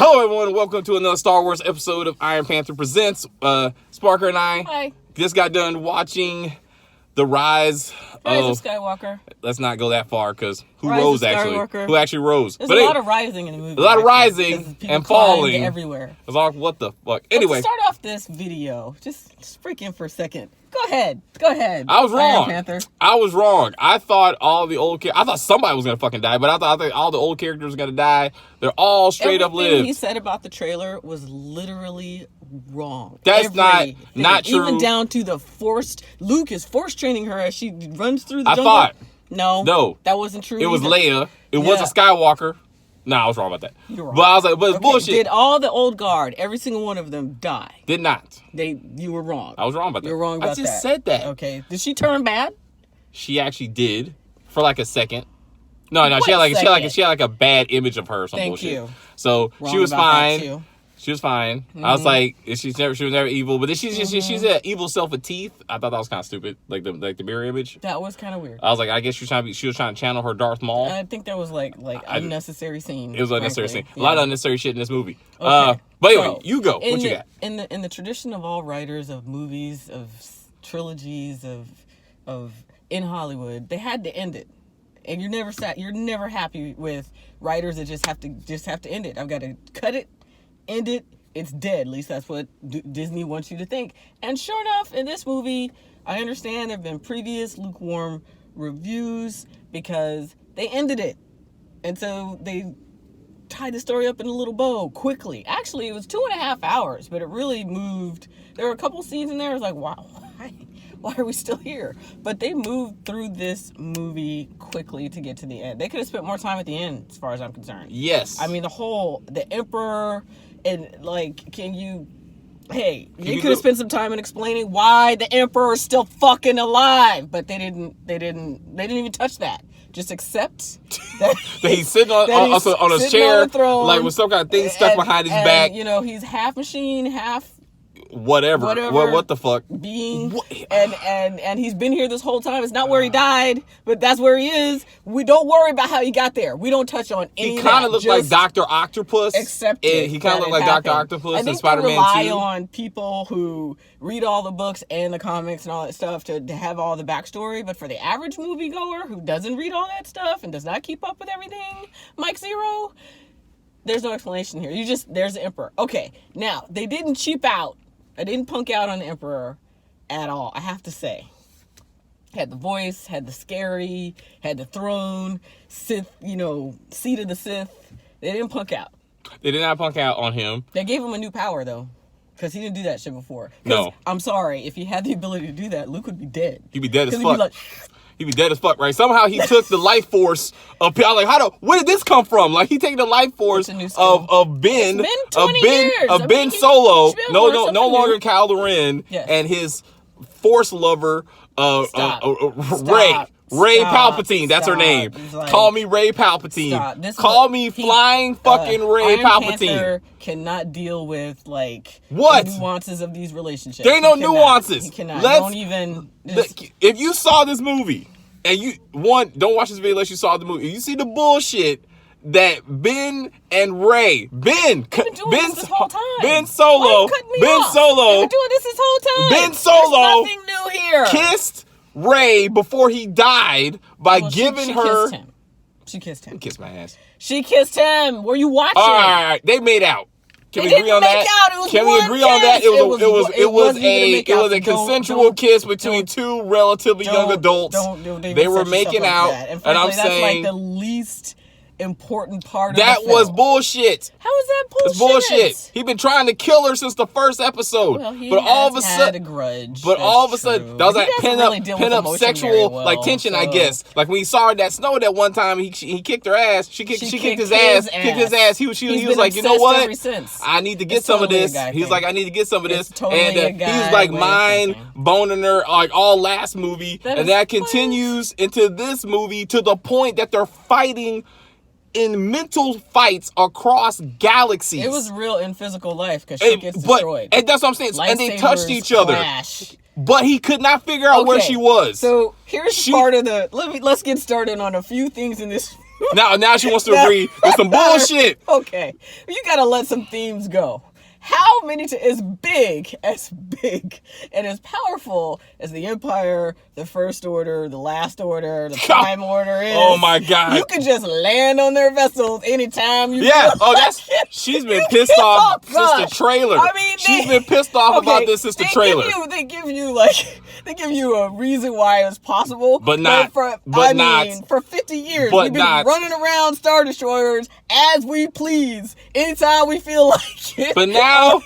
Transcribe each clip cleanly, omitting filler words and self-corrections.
Hello, everyone, and welcome to another Star Wars episode of Iron Panther Presents. Sparkr and I just got done watching The Rise of Skywalker. Let's not go that far, because who Rise rose, of actually? Skywalker. Who actually rose? There's a lot of rising in the movie. A lot of rising and falling. Everywhere. It's like, what the fuck? Anyway. Let's start off this video. Just freaking for a second. Go ahead. I was wrong. Iron Panther. I was wrong. I thought all the old I thought somebody was going to fucking die, but I thought all the old characters were going to die. They're all straight up lived. Everything he said about the trailer was literally wrong. That's not true. Even down to the Luke is force training her as she runs through the jungle. Thought. No, that wasn't true. It was Leia. It was a Skywalker. Nah, I was wrong about that. You're wrong. But I was like, but it's bullshit. Did all the old guard, every single one of them, die? Did not. You were wrong. I was wrong about that. You were wrong about that. I just said that. Okay. Did she turn bad? She actually did for like a second. No, she had like a bad image of her or some bullshit. Thank you. So wrong she was fine. She was fine. Mm-hmm. I was like, she was never evil, but then she's an evil self with teeth. I thought that was kind of stupid, like the mirror image. That was kind of weird. I was like, I guess she was trying to channel her Darth Maul. I think that was like unnecessary scene. It was unnecessary scene. Yeah. A lot of unnecessary shit in this movie. Okay. But anyway, you go. What you got? In the tradition of all writers of movies, of trilogies, of in Hollywood, they had to end it. And you're never happy with writers that just have to end it. I've got to cut it, end it, it's dead. At least that's what Disney wants you to think. And sure enough, in this movie, I understand there have been previous lukewarm reviews because they ended it. And so they tied the story up in a little bow quickly. Actually, it was 2.5 hours, but it really moved. There were a couple scenes in there. I was like, wow, why are we still here? But they moved through this movie quickly to get to the end. They could have spent more time at the end, as far as I'm concerned. Yes. I mean, the Emperor, and like, they could have spent some time in explaining why the Emperor is still fucking alive, but they didn't even touch that. Just accept that he's sitting on his chair, on throne, like with some kind of thing stuck behind his back. You know, he's half machine, half whatever. What the fuck? Being and he's been here this whole time. It's not where he died, but that's where he is. We don't worry about how he got there. We don't touch on any. He kind of looked like Dr. Octopus. Except he kind of looked like Dr. Octopus in Spider-Man 2. I think they rely on people who read all the books and the comics and all that stuff to have all the backstory. But for the average moviegoer who doesn't read all that stuff and does not keep up with everything, Mike Zero, there's no explanation here. There's the Emperor. Okay, now they didn't cheap out. I didn't punk out on the Emperor at all, I have to say. Had the voice, had the scary, had the throne, Sith, seat of the Sith. They didn't punk out. They did not punk out on him. They gave him a new power, though, because he didn't do that shit before. No. I'm sorry, if he had the ability to do that, Luke would be dead. He'd be dead as fuck. He'd be dead as fuck, right? Somehow he took the life force of, like, where did this come from? Like, he taking the life force of Ben, of Ben Solo, no longer Kylo Ren, and his force lover, Ray Palpatine. That's her name. Like, call me Ray Palpatine. Call me flying fucking Ray Palpatine. Panther cannot deal with the nuances of these relationships. There ain't no nuances. He cannot. Don't even. If you saw this movie and don't watch this video unless you saw the movie. You see the bullshit that Ben and Ray, Ben Solo, They've been doing this whole time. Ben Solo, there's nothing new here. Kissed Ray before he died by giving her. She kissed him. He kissed my ass. She kissed him. Were you watching? All right. They made out. Can we agree on that? Can we agree on that? It was a consensual kiss between two relatively young adults. They were making out, and I'm saying that's like the least important part that of the film. was bullshit. How is that bullshit? It's bullshit. He been trying to kill her since the first episode. Well, he but all of a had sudden, a grudge. But all of a sudden, that was like pin up sexual tension. So. I guess like when he saw her that snow that one time, he kicked her ass. She kicked his ass. Kicked his ass. He was like, you know what? I need to get some of this. He's like, I need to get some of this. And he's like mind boning her like all last movie, and that continues into this movie to the point that they're fighting in mental fights across galaxies. It was real in physical life because she gets destroyed. And that's what I'm saying. And they touched each other. But he could not figure out where she was. So here's part of the. Let's get started on a few things in this Now she wants to agree with some bullshit. Okay, you gotta let some themes go. How many as big and as powerful as the Empire, the First Order, the Last Order, the Prime Order is? Oh my God! You can just land on their vessels anytime you. Yeah. She's been pissed off since the trailer. I mean, she's been pissed off about this since the trailer. They give you a reason why it's possible, but not. For 50 years we've been running around Star Destroyers as we please, anytime we feel like it. But now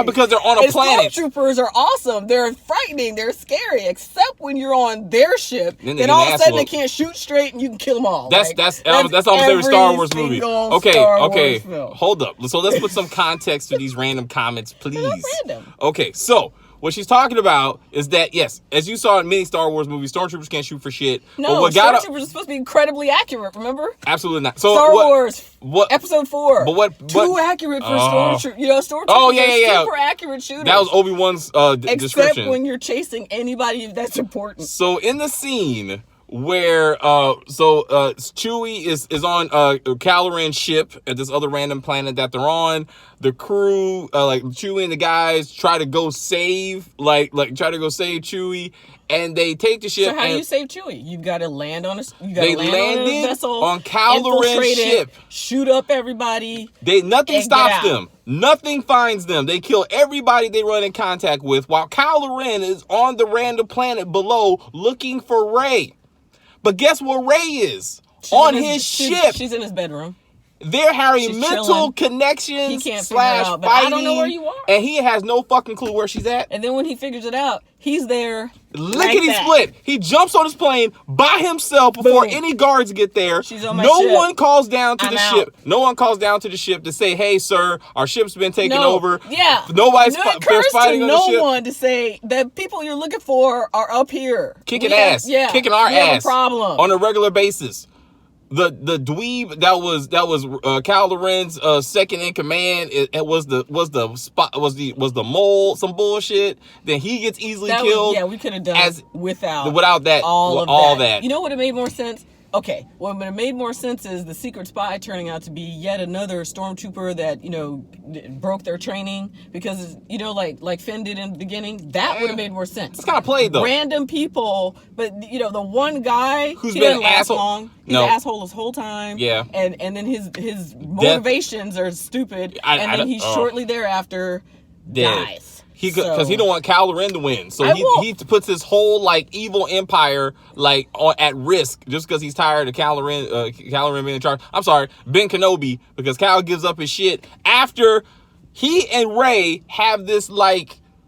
because they're on a planet. Stormtroopers are awesome. They're frightening. They're scary. Except when you're on their ship, then all of a sudden they can't shoot straight and you can kill them all. That's almost every Star Wars movie. Okay. Hold up. So let's put some context to these random comments, please. They're not random. Okay, so what she's talking about is that, yes, as you saw in many Star Wars movies, stormtroopers can't shoot for shit. No, stormtroopers are supposed to be incredibly accurate, remember? Absolutely not. So Star Wars, Episode 4. But too accurate for stormtroopers. Stormtroopers are super accurate shooters. That was Obi-Wan's description. Except when you're chasing anybody that's important. So in the scene where Chewie is on Kylo Ren's ship at this other random planet that they're on. The crew, like Chewie and the guys, try to go save Chewie, and they take the ship. So how do you save Chewie? You've got to land on a vessel on Kylo Ren's ship, shoot up everybody. Nothing stops them. Nothing finds them. They kill everybody they run in contact with, while Kylo Ren is on the random planet below looking for Rey. But guess where Rey is? On his ship. She's in his bedroom. They're having mental connections / fighting. I don't know where you are. And he has no fucking clue where she's at. And then when he figures it out, he's there. Lickety split. He jumps on his plane by himself before any guards get there. She's on my ship. No one calls down to the ship. No one calls down to the ship to say, "Hey, sir, our ship's been taken over." Yeah. Nobody's fighting on the ship. No one to say the people you're looking for are up here. Kicking ass. Yeah. Kicking our ass. No problem. On a regular basis. The dweeb that was Kylo Ren's second in command. It was the mole, some bullshit. Then he gets easily killed. We could have done without that all that. You know what? It made more sense. Okay, what would have made more sense is the secret spy turning out to be yet another stormtrooper that broke their training because like Finn did in the beginning. That would have made more sense. It's kind of played though. Random people, but the one guy who's been an asshole. Long. He's an asshole this whole time. Yeah, and then his motivations are stupid, and then he shortly thereafter dies. Because he don't want Kylo Ren to win, so he puts his whole evil empire at risk just because he's tired of Kylo Ren being in charge. I'm sorry, Ben Kenobi, because Kylo gives up his shit after he and Rey have this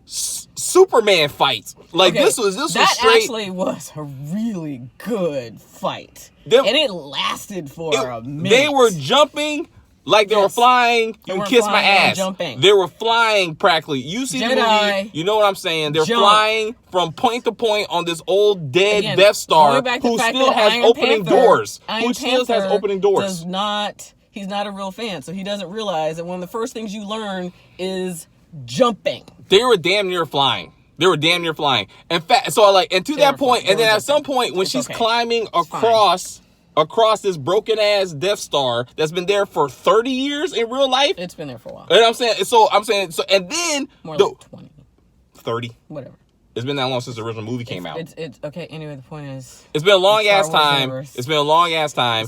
Superman fight. This was straight. Actually was a really good fight, and it lasted for a minute. They were jumping. They were flying, you kiss my ass. Jumping. They were flying practically. You see Jedi, the movie, you know what I'm saying. They're flying from point to point on this old dead Death Star who still has opening doors. He's not a real fan, so he doesn't realize that one of the first things you learn is jumping. They were damn near flying. In fact, and to that point, and then at some point when she's climbing across this broken ass Death Star that's been there for 30 years in real life. It's been there for a while. And I'm saying, and then more like 20. 30. Whatever. It's been that long since the original movie came out. It's okay. Anyway, the point is, it's been a long ass time. It's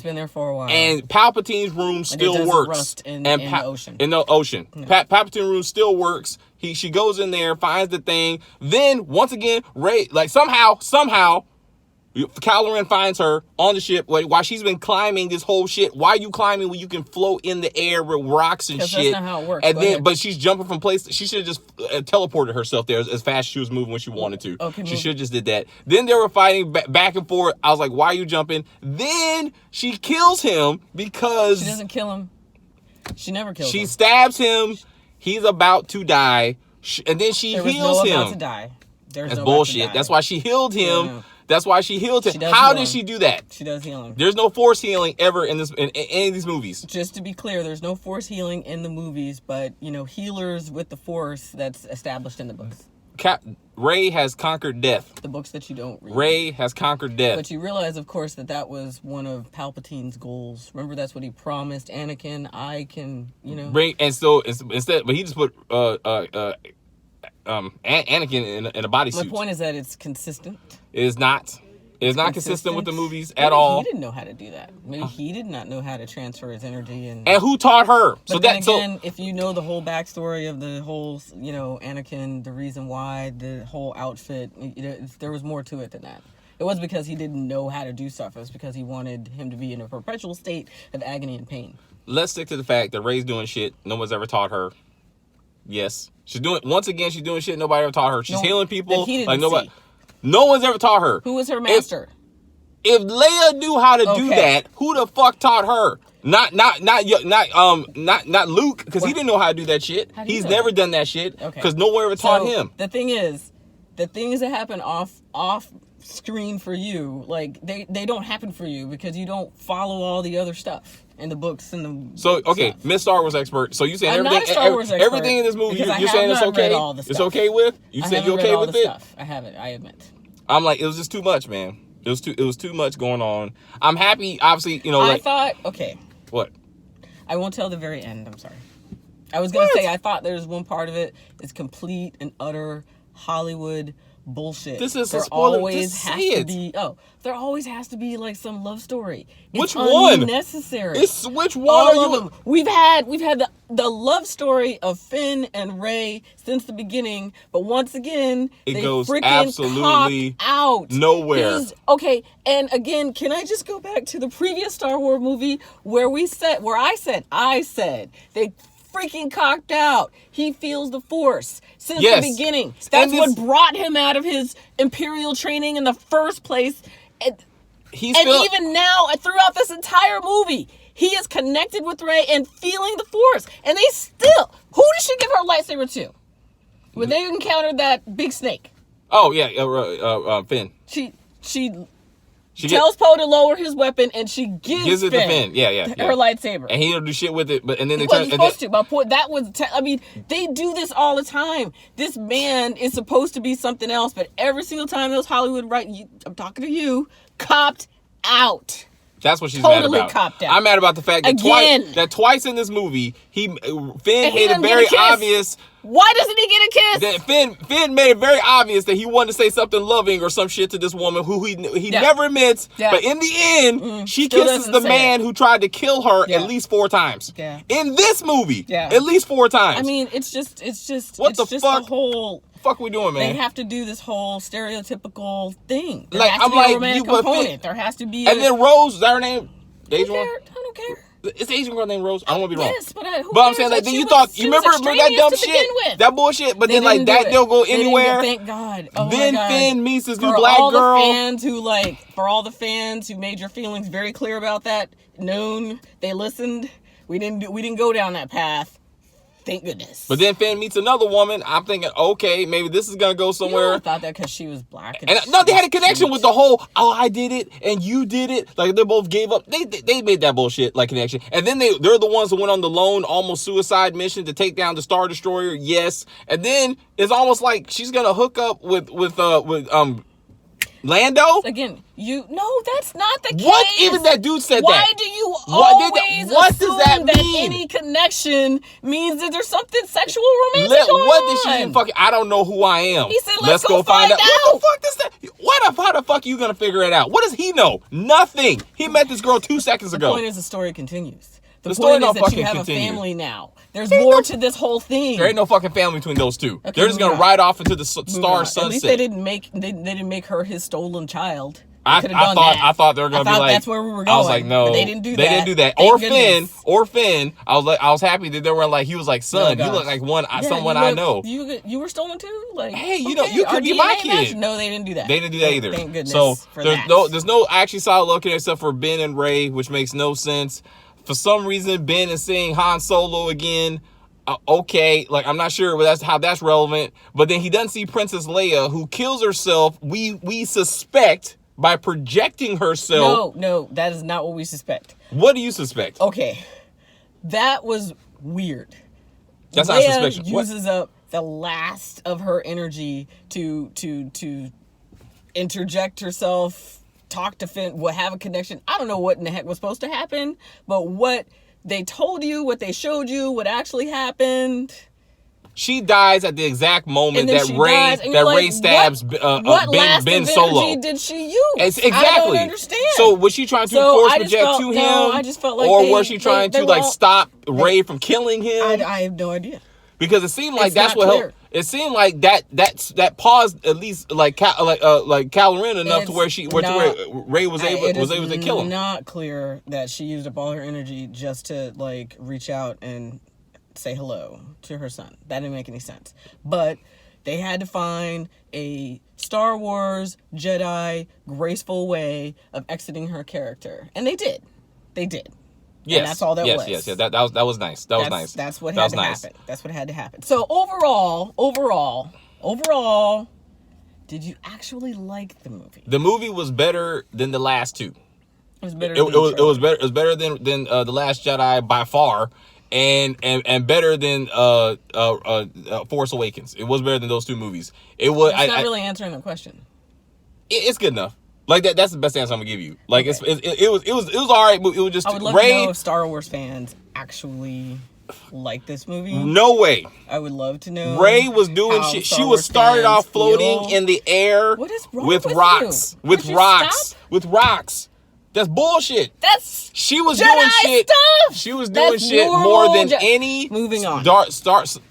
been there for a while. And Palpatine's room still works. Rust in the ocean. In the ocean. No. Palpatine's room still works. She goes in there, finds the thing. Then once again, Rey, somehow. Kylo Ren finds her on the ship while she's been climbing this whole shit. Why are you climbing when you can float in the air with rocks and shit? That's not how it works. And but she's jumping from place. She should have just teleported herself there as fast as she was moving when she wanted to. She should have just did that. Then they were fighting back and forth. I was like, why are you jumping? Then she kills him because... She doesn't kill him. She never kills him. She stabs him. He's about to die. And then she heals him. About to die. That's bullshit. That's why she healed him. Yeah. That's why she healed him. How did she do that? She does heal him. There's no force healing ever in any of these movies. Just to be clear, there's no force healing in the movies, but healers with the force that's established in the books. Rey has conquered death. The books that you don't read. Rey has conquered death. But you realize, of course, that was one of Palpatine's goals. Remember, that's what he promised Anakin. I can, bring, and so instead, but he just put Anakin in a bodysuit. My point is that it's consistent. It is not. It's not consistent with the movies at all. He didn't know how to do that. Maybe he did not know how to transfer his energy. And who taught her? But then again, if you know the whole backstory of the whole, Anakin, the reason why, the whole outfit, there was more to it than that. It was because he didn't know how to do stuff. It was because he wanted him to be in a perpetual state of agony and pain. Let's stick to the fact that Rey's doing shit no one's ever taught her. Yes. She's doing shit nobody ever taught her. She's healing people. Like nobody. No one's ever taught her. Who was her master? If Leia knew how to do that, who the fuck taught her? Not Luke, because he didn't know how to do that shit. He's never done that shit because no one ever taught him. The thing is, the things that happen off screen for you, like they don't happen for you because you don't follow all the other stuff in the books and the. So stuff. Miss Star Wars expert. So you saying everything in this movie? You're saying it's okay? It's okay with? You said you okay with it? I haven't. I admit. I'm like, it was just too much, man. It was too much going on. I'm happy, obviously, I thought, okay. What? I won't tell the very end. I'm sorry. I was gonna say I thought there's one part of it is complete and utter Hollywood bullshit. This is a spoiler. There always has to be like some love story. Which one? Unnecessary. Which one all are you? Of them. We've had the love story of Finn and Rey since the beginning, but once again they goes freaking absolutely out nowhere. Okay, and again, can I just go back to the previous Star Wars movie where I said they freaking cocked out. He feels the Force since the beginning. That's what brought him out of his Imperial training in the first place. Even now, throughout this entire movie, he is connected with Rey and feeling the Force. And they still... Who did she give her lightsaber to? When they encountered that big snake. Oh, yeah, Finn. She tells Poe to lower his weapon, and she gives it to Finn. Yeah. Her lightsaber, and he don't do shit with it. But and then he wasn't supposed to. My point. That was. They do this all the time. This man is supposed to be something else, but every single time those Hollywood I'm talking to you, copped out. That's what she's totally mad about. Copped out. I'm mad about the fact that twice in this movie, Finn made it very obvious. Why doesn't he get a kiss? That Finn made it very obvious that he wanted to say something loving or some shit to this woman who he never admits. Yeah. But in the end, she kisses the man who tried to kill her at least 4 times. Yeah. In this movie, at least 4 times. I mean, it's just what the fuck? The whole fuck we doing, man? They have to do this whole stereotypical thing. There like has to I'm be like a romantic component. There has to be. And then Rose, is that her name? The Asian one? I don't care. It's the Asian girl named Rose. I don't want to be wrong. Yes, but I'm saying like then you remember that dumb shit, that bullshit. But then like that they'll go anywhere. Thank God. Oh then my God. Finn meets this new black girl. For all the fans who made your feelings very clear about that, they listened. We didn't go down that path. Thank goodness. But then Finn meets another woman. I'm thinking, okay, maybe this is gonna go somewhere. I thought that because she was black. And no, they had a connection with the whole. Oh, I did it and you did it. Like they both gave up. They made that bullshit like connection. And then they're the ones who went on the lone, almost suicide mission to take down the Star Destroyer. Yes. And then it's almost like she's gonna hook up with Lando? Again, that's not the case. What? Even that dude said Why that. Why do you always assume that any connection means that there's something sexual romantic going on? What did she even fucking... I don't know who I am. He said, let's go find out. What the fuck is that? How the fuck are you going to figure it out? What does he know? Nothing. He met this girl 2 seconds ago. The point is the story continues. The point is that you have a family now. There's more to this whole thing. There ain't no fucking family between those two. Okay, they're just gonna ride off into the star sunset. At least they didn't make her his stolen child. I thought they were gonna be like. That's where we were going. I was like, no, but they didn't do that. They didn't do that. Or Finn. I was happy that they were like. He was like, son, you look like someone I know. You were stolen too. Like, hey, you could be my kid. No, they didn't do that. They didn't do that either. Thank goodness. So for there's no actually solid looking except for Ben and Rey, which makes no sense. For some reason, Ben is seeing Han Solo again. Okay, like I'm not sure how that's relevant. But then he doesn't see Princess Leia, who kills herself. We suspect by projecting herself. No, that is not what we suspect. What do you suspect? Okay, that was weird. That's not suspicion. Uses up the last of her energy to interject herself, talk to Finn, have a connection. I don't know what in the heck was supposed to happen, but what they told you, what they showed you, what actually happened. She dies at the exact moment that Rey stabs Ben Solo. Did she use? Exactly. I don't understand. So was she trying to force project to him? No, I just felt like or was she trying to stop Rey from killing him? I have no idea. Because it seemed like that's what helped. It seemed like that paused at least Kylo Ren enough to where Rey was able to kill him. It's not clear that she used up all her energy just to reach out and say hello to her son. That didn't make any sense. But they had to find a Star Wars Jedi graceful way of exiting her character, and they did. Yes, and that's all that was. Yes. That was nice. That was nice. That's what had to happen. That's what had to happen. So overall, did you actually like the movie? The movie was better than the last two. It was better. It was better. It was better than The Last Jedi by far. And better than Force Awakens. It was better than those two movies. It was. It's not really answering the question. It's good enough. Like that's the best answer I'm gonna give you. Like okay. it was all right. But it was just I would love to know if Star Wars fans actually like this movie. No way. I would love to know. Rey was doing shit. She was started off floating in the air with rocks. With rocks. That's bullshit. She was Jedi doing shit. Stuff. She was doing shit more than any moving on.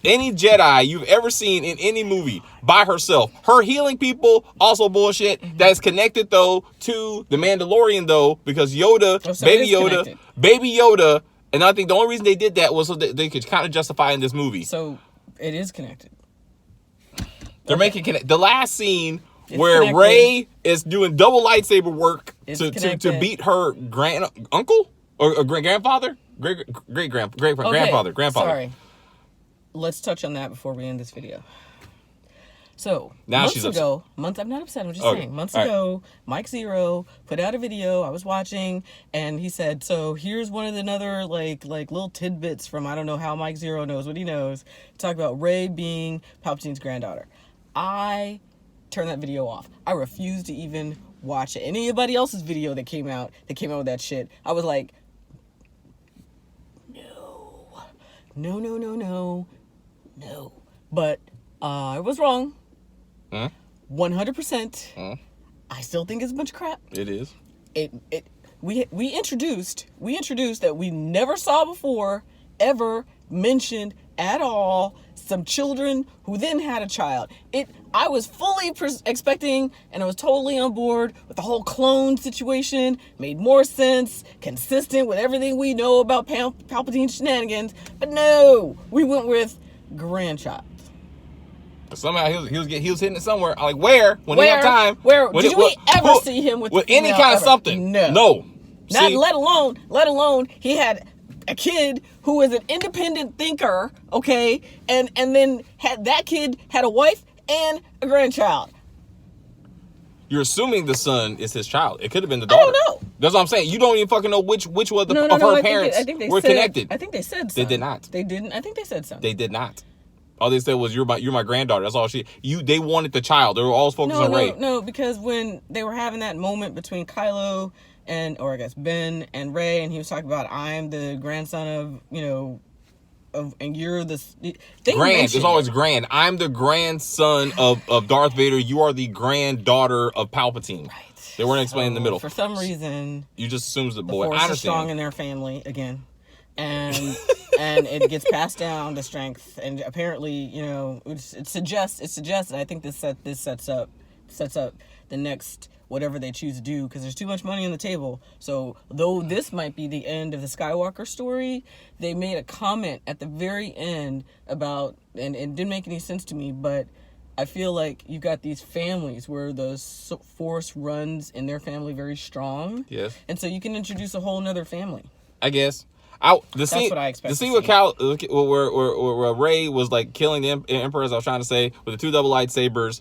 Any Jedi you've ever seen in any movie by herself. Her healing people also bullshit. Mm-hmm. That's connected though to the Mandalorian though because Baby Yoda, and I think the only reason they did that was so that they could kind of justify in this movie. So it is connected. They're making connect. The last scene. Where Rey is doing double lightsaber work to beat her uncle or grandfather, grandfather. Sorry. Let's touch on that before we end this video. So now months ago, I'm not upset. I'm just saying. Months ago, Mike Zero put out a video I was watching, and he said, "So here's one of the other like little tidbits from I don't know how Mike Zero knows what he knows. Talk about Rey being Palpatine's granddaughter." I turn that video off. I refuse to even watch it. Anybody else's video that came out with that shit, I was like, no. But I was wrong. 100%. I still think it's a bunch of crap. It is. We introduced that we never saw before, ever mentioned at all, some children who then had a child. I was fully expecting, and I was totally on board with the whole clone situation. Made more sense, consistent with everything we know about Palpatine's shenanigans. But no, we went with grandchild. Somehow he was hitting it somewhere. Like where? When he had time. Did we ever see him with any kind of something? No. Not let alone he had a kid who was an independent thinker, okay, and then that kid had a wife and a grandchild. You're assuming the son is his child. It could have been the daughter. I don't know. That's what I'm saying. You don't even fucking know which of her parents were connected. I think they said son. They did not. They didn't. I think they said son. They did not. All they said was you're my granddaughter. That's all they wanted the child. They were all focused on Rey. No, because when they were having that moment between Kylo or I guess Ben and Rey, and he was talking about I'm the grandson and you're the grand. It's always grand. I'm the grandson of Darth Vader. You are the granddaughter of Palpatine. Right. They weren't explaining in the middle. For some reason, you just assume the boy. Force I understand. Is strong in their family again, and it gets passed down the strength. And apparently, it suggests. And I think this sets up the next whatever they choose to do, because there's too much money on the table. So though this might be the end of the Skywalker story, they made a comment at the very end about, and it didn't make any sense to me, but I feel like you've got these families where the Force runs in their family very strong. Yes. And so you can introduce a whole nother family. I guess. That's what I expect. The scene where Rey was like killing the Emperor, as I was trying to say, with the two double lightsabers.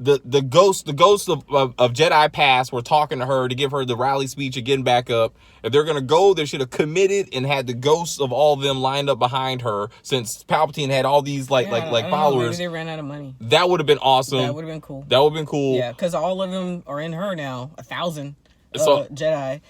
the ghosts of Jedi past were talking to her to give her the rally speech and getting back up. If they're gonna go, they should have committed and had the ghosts of all of them lined up behind her, since Palpatine had all these followers. Maybe they ran out of money. That would have been awesome. That would have been cool. That would have been cool. Yeah, because all of them are in her now. 1,000 Jedi.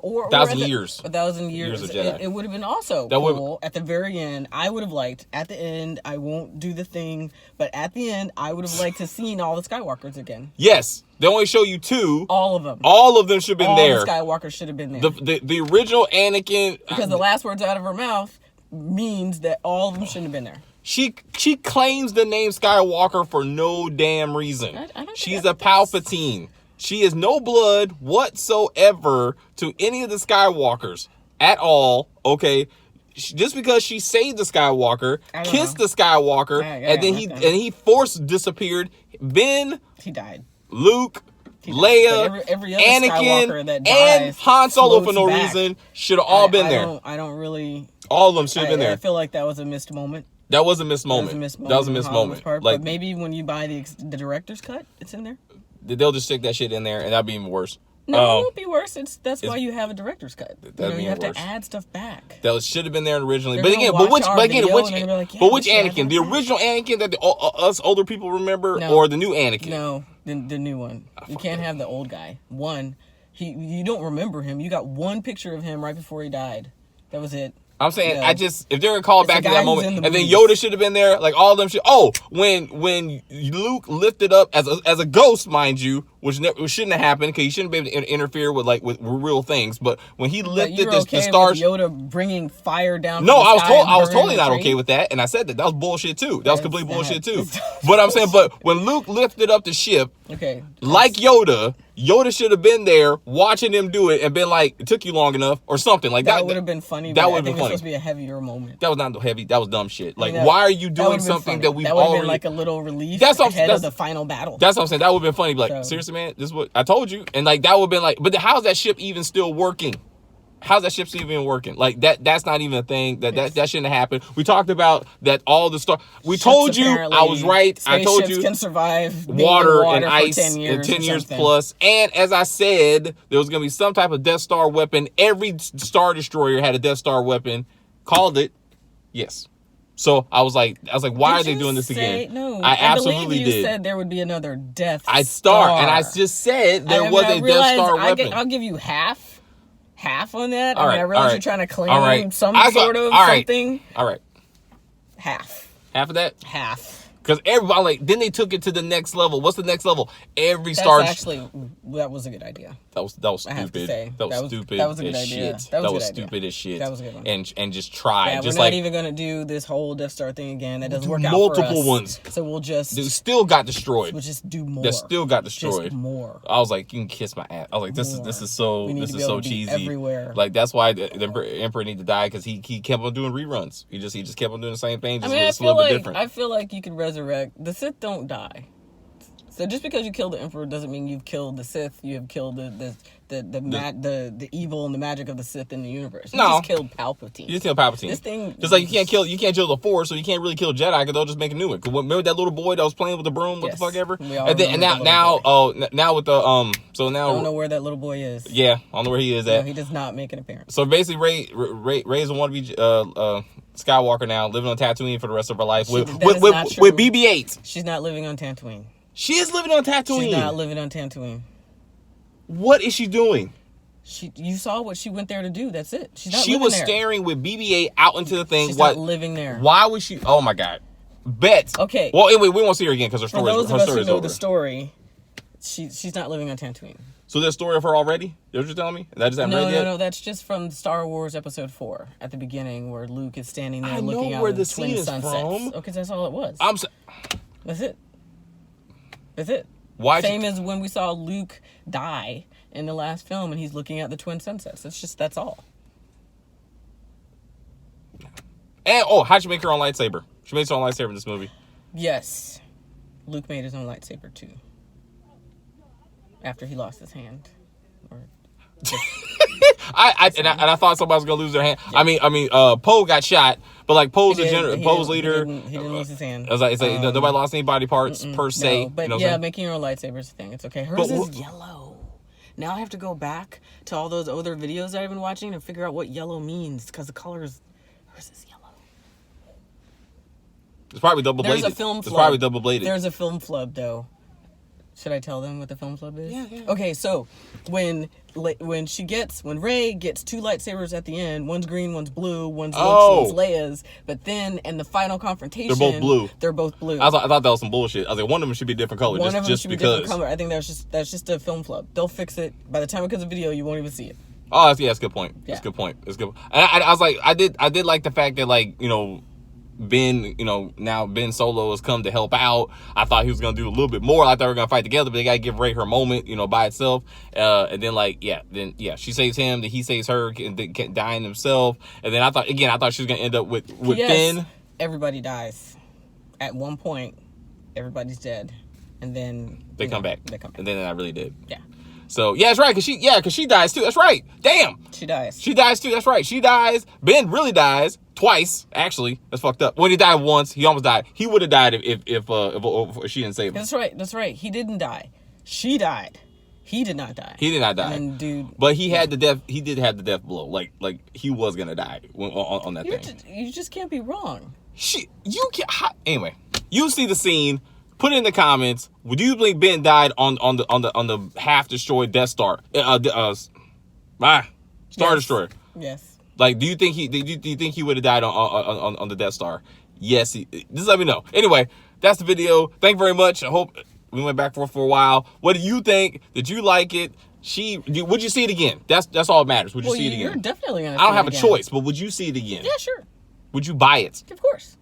Or 1,000 years. 1,000 years of Jedi. It would have been also cool. At the very end, I would have liked, at the end, I won't do the thing, but at the end, I would have liked to seen all the Skywalkers again. Yes. They only show you 2. All of them. All of them should have been there. All the Skywalkers should have been there. The original Anakin. Because the last words out of her mouth means that all of them shouldn't have been there. She claims the name Skywalker for no damn reason. She's a Palpatine. She is no blood whatsoever to any of the Skywalkers at all. Okay, just because she saved the Skywalker, kissed the Skywalker, and then he force disappeared. Ben, he died. Luke, Leia, every other Anakin, that dies, and Han Solo for no reason should have all been there. I don't really. All of them should have been there. I feel like that was a missed moment. That was a missed moment. That was a missed moment. But maybe when you buy the director's cut, it's in there. They'll just stick that shit in there, and that'd be even worse. No, it won't be worse. That's why you have a director's cut. You have to add stuff back. That should have been there originally. But which Anakin? The original Anakin that us older people remember, or the new Anakin? No, the new one. You can't have the old guy. You don't remember him. You got one picture of him right before he died. That was it. I'm saying, if they're gonna call back to that moment, and then Yoda should have been there, like all of them should. Oh, when Luke lifted up as a ghost, mind you, which shouldn't have happened because he shouldn't be able to interfere with real things. But when he lifted the stars, Yoda bringing fire down. No, I was totally not okay with that, and I said that was bullshit too. That was complete bullshit too. But I'm saying, but when Luke lifted up the ship, like Yoda should have been there watching him do it and been like, it took you long enough or something like that. That would have been funny. That would have been funny. It was supposed to be a heavier moment. That was not heavy. That was dumb shit. Like, why are you doing something that we've already... That would have been like a little relief ahead of the final battle. That's what I'm saying. That would have been funny. Like, seriously, man, this is what I told you. And like, that would have been like, but how's that ship even still working? How's that ship even working? Like, that's not even a thing. That shouldn't have happened. We talked about that all the stars. We told you, I was right. I told you can survive water and ice in 10 years plus. And as I said, there was going to be some type of Death Star weapon. Every Star Destroyer had a Death Star weapon. Called it. Yes. So I was like, why are they doing this again? No, I absolutely did. You said there would be another Death Star. And I just said there was a Death Star weapon. I'll give you half on that. All right, I realize you're trying to claim something. All right. Half of that? Half. Because everybody, like, then they took it to the next level. What's the next level? That was a good idea. That was stupid. That was stupid. That was a good idea. That was stupid as shit. That was a good one. And just try. Yeah, just we're not even gonna do this whole Death Star thing again. That doesn't work out for us. Multiple ones. So we'll just. Dude, still got destroyed. We'll just do more. That still got destroyed. Just more. I was like, you can kiss my ass. I was like, this is so cheesy. Everywhere. Like, that's why the Emperor needed to die, because he kept on doing reruns. He just kept on doing the same thing. Just a little bit different. I feel like you could resurrect the Sith. Don't die. So just because you killed the Emperor doesn't mean you've killed the Sith. You have killed the evil and the magic of the Sith in the universe. You just killed Palpatine. You just killed Palpatine. This thing, just like you can't kill the Force, so you can't really kill Jedi, because they'll just make a new one. Cause remember that little boy that was playing with the broom? What the fuck ever? Now with the so now I don't know where that little boy is. Yeah, I don't know where he is at. No, he does not make an appearance. So basically, Rey's want to be Skywalker now, living on Tatooine for the rest of her life with BB-8. She's not living on Tatooine. She is living on Tatooine. She's not living on Tatooine. What is she doing? You saw what she went there to do. That's it. She's not living there. She was staring with BB-8 out into the thing. She's not living there. Why was she? Oh my God. Bet. Okay. Well, anyway, we won't see her again because her story is over. For those of us who know the story, she's not living on Tatooine. So there's a story of her already? Is that what you're telling me? That just haven't read yet? No. That's just from Star Wars Episode 4 at the beginning, where Luke is standing there looking out at the twin sunsets. Okay, that's all it was. That's it. That's it. Same as when we saw Luke die in the last film, and he's looking at the twin sunsets. That's all. And how'd she make her own lightsaber? She made her own lightsaber in this movie. Yes, Luke made his own lightsaber too. After he lost his hand. I thought somebody was gonna lose their hand. Yeah. I mean, Poe got shot, but like Poe's leader. He didn't lose his hand. It's like nobody lost any body parts per se. No, but you know yeah, making your own lightsaber is a thing. It's okay. Hers is yellow. Now I have to go back to all those other videos that I've been watching and figure out what yellow means because the colors. Hers is yellow. It's probably double bladed. There's a film flub. It's probably double bladed. There's a film flub though. Should I tell them what the film flub is? Yeah. Okay, so when Rey gets two lightsabers at the end, one's green, one's blue, one's Luke's, one's Leia's, but then in the final confrontation, They're both blue. I thought that was some bullshit. I was like, one of them should be a different color. One of them should be different color. I think that's just a film flub. They'll fix it. By the time it comes to video, you won't even see it. Oh, that's a good point. Yeah. That's a good point. It's good. And I was like, I did like the fact that like Ben, now Ben Solo has come to help out. I thought he was gonna do a little bit more. I thought we were gonna fight together, but they gotta give Rey her moment, by itself. And then she saves him, then he saves her, and then dying himself. And then I thought she was gonna end up with Finn. Everybody dies at one point. Everybody's dead, and then they come back. And then I really did. Yeah. So yeah, that's right. Cause she dies too. That's right. Damn. She dies. She dies too. That's right. She dies. Ben really dies twice. Actually, that's fucked up. When he died once, he almost died. He would have died if she didn't save him. That's right. He didn't die. She died. He did not die. And then, but he had the death. He did have the death blow. Like he was gonna die on that thing. You just can't be wrong. Anyway, you see the scene. Put it in the comments. Would you think Ben died on the half destroyed Death Star? Star Destroyer. Yes. Like, do you think he would have died on the Death Star? Yes. Just let me know. Anyway, that's the video. Thank you very much. I hope we went back for a while. What do you think? Did you like it? Would you see it again? That's all that matters. Would you see it again? You're definitely gonna. I don't have a choice, but would you see it again? Yeah, sure. Would you buy it? Of course.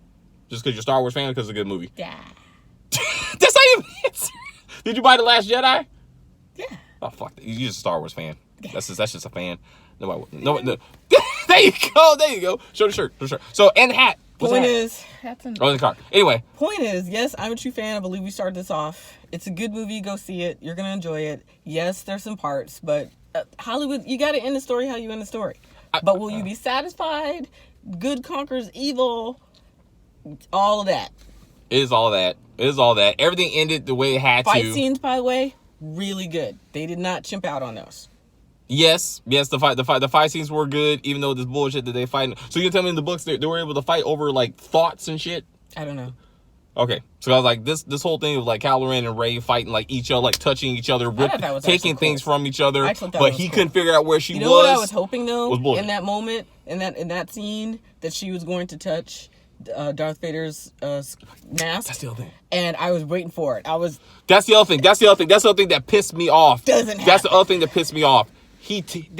Just because you're a Star Wars fan, because it's a good movie. Yeah. That's not even it. Did you buy The Last Jedi? Yeah. Oh fuck! You're just a Star Wars fan. Yeah. That's just a fan. No. There you go. Show the shirt. So and the hat. Point is, in the car. Anyway. Point is, yes, I'm a true fan. I believe we started this off. It's a good movie. Go see it. You're gonna enjoy it. Yes, there's some parts, but Hollywood, you got to end the story how you end the story. But will you be satisfied? Good conquers evil. All of that. It is all that. Everything ended the way it had to. Fight scenes, by the way, really good. They did not chimp out on those. Yes. The fight scenes were good, even though this bullshit that they fight. So you tell me in the books they were able to fight over like thoughts and shit? I don't know. Okay, so I was like, this whole thing of like Kylo Ren and Rey fighting like each other, like touching each other, taking things from each other, but he couldn't figure out where she was. You know what I was hoping though, in that moment, in that scene, that she was going to touch Darth Vader's mask. That's the other thing. And I was waiting for it. That's the other thing. That's the other thing that pissed me off. That's the other thing that pissed me off.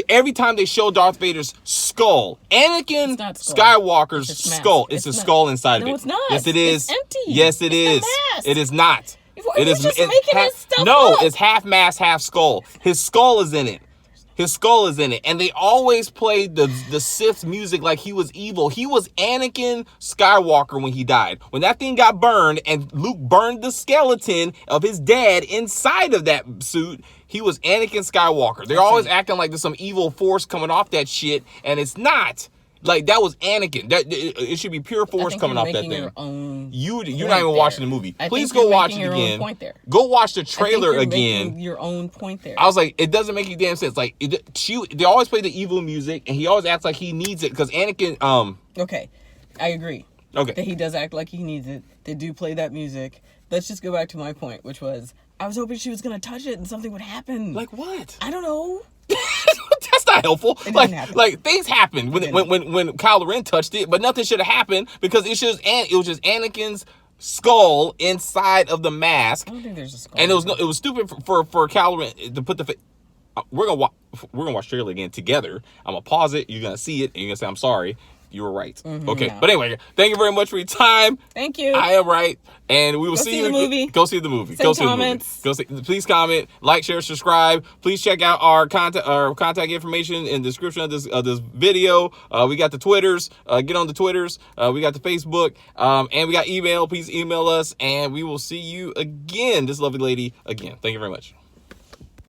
Every time they show Darth Vader's skull, Anakin Skywalker's skull, it's a skull inside of it. No, it's not. Yes, it is. It's empty. Yes, it is. It is not. It is just making his stuff up. It's half mask, half skull. His skull is in it. And they always played the Sith's music like he was evil. He was Anakin Skywalker when he died. When that thing got burned and Luke burned the skeleton of his dad inside of that suit, he was Anakin Skywalker. They're always acting like there's some evil force coming off that shit, and it's not. Like, that was Anakin. It should be pure force coming off that thing. You're not even watching the movie. Please go watch it again. Go watch the trailer again. Your own point there. I was like, it doesn't make any damn sense. Like, they always play the evil music, and he always acts like he needs it because Anakin. Okay, I agree. Okay, that he does act like he needs it. They do play that music. Let's just go back to my point, which was I was hoping she was gonna touch it and something would happen. Like what? I don't know. That's not helpful. Like things happened when Kylo Ren touched it, but nothing should have happened because it was just Anakin's skull inside of the mask. I don't think there's a skull. And it was stupid for Kylo Ren to put the. We're gonna watch trailer again together. I'm gonna pause it. You're gonna see it, and you're gonna say, "I'm sorry." You were right. Mm-hmm, okay. No. But anyway, thank you very much for your time. Thank you. I am right. And we will see you. Go see the movie. Go see the movie. Please comment, like, share, subscribe. Please check out our contact information in the description of this video. We got the Twitters. Get on the Twitters. We got the Facebook. And we got email. Please email us. And we will see you again, this lovely lady again. Thank you very much.